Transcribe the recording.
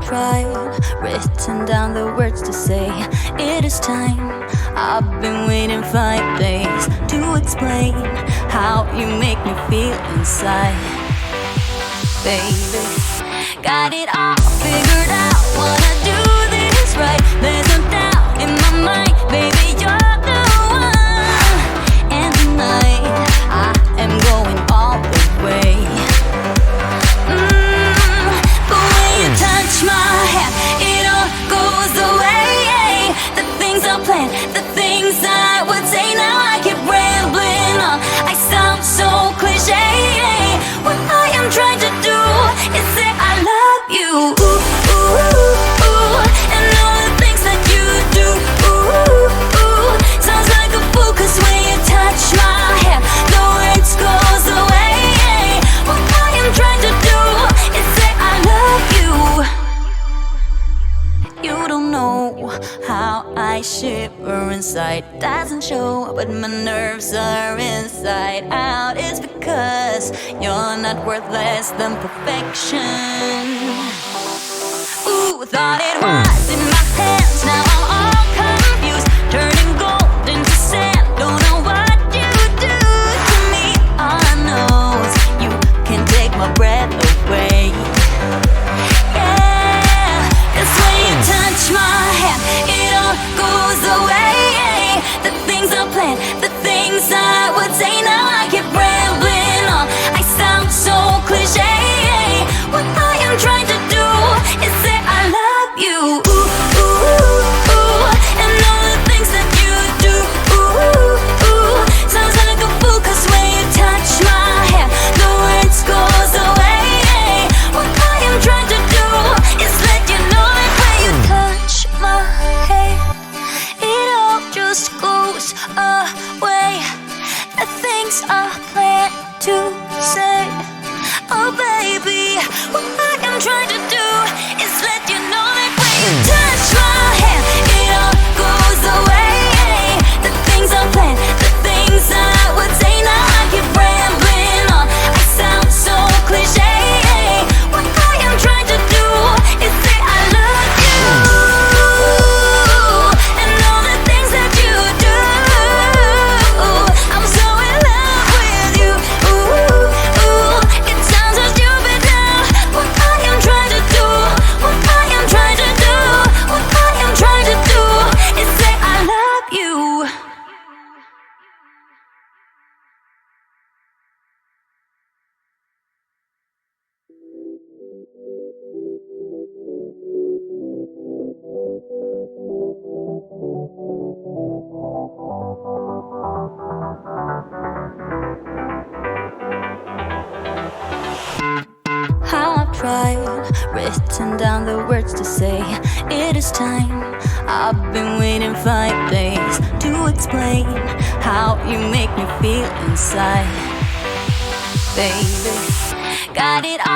tried, written down the words to say it is time. I've been waiting 5 days to explain how you make me feel inside. Baby, got it all figured out, wanna do this right. There's no doubt in my mind, baby, you're the one. And tonight, I am going all the way. The way you touch my hand, it all goes away. The things I planned, the things I would say, now I keep rambling on. I sound so cliche. What I am trying to do is say I love you. Ooh, ooh, ooh. And all the things that you do. Ooh, ooh. Sounds like a fool, 'cause when you touch my hair, the words goes away. What I am trying to do is say I love you. You don't know how I shiver inside. Doesn't show, but my nerves are inside out. It's because you're not worth less than perfection. Ooh, thought it was in my hands, now I'm all confused. Turning gold into sand, don't know what you do to me. All I know is you can take my breath away. Yeah, 'cause when you touch my hand, it all goes away. The things I planned, the things I would say, now I keep rambling on. I sound so cliche. What I am trying to do is say I love you. Ooh, ooh, ooh. And all the things that you do. Ooh, ooh. Sounds like a fool, 'cause when you touch my hair, the words goes away. What I am trying to do is let you know that when you touch my hair, it all just goes away. The things I plan to say, oh baby, what I am trying to do is let you know that when you touch my hand, it all goes away. The things I plan, the things I would say, now I keep rambling on. I sound so cliche. What I am trying to do is say I love you. And all the things that you do. I'm so in love with you. Ooh, ooh. It sounds so stupid now. What I am trying to do, what I am trying to do, what I am trying to do is say I love you. How I've tried, written down the words to say it is time. I've been waiting 5 days to explain how you make me feel inside. Baby, got it all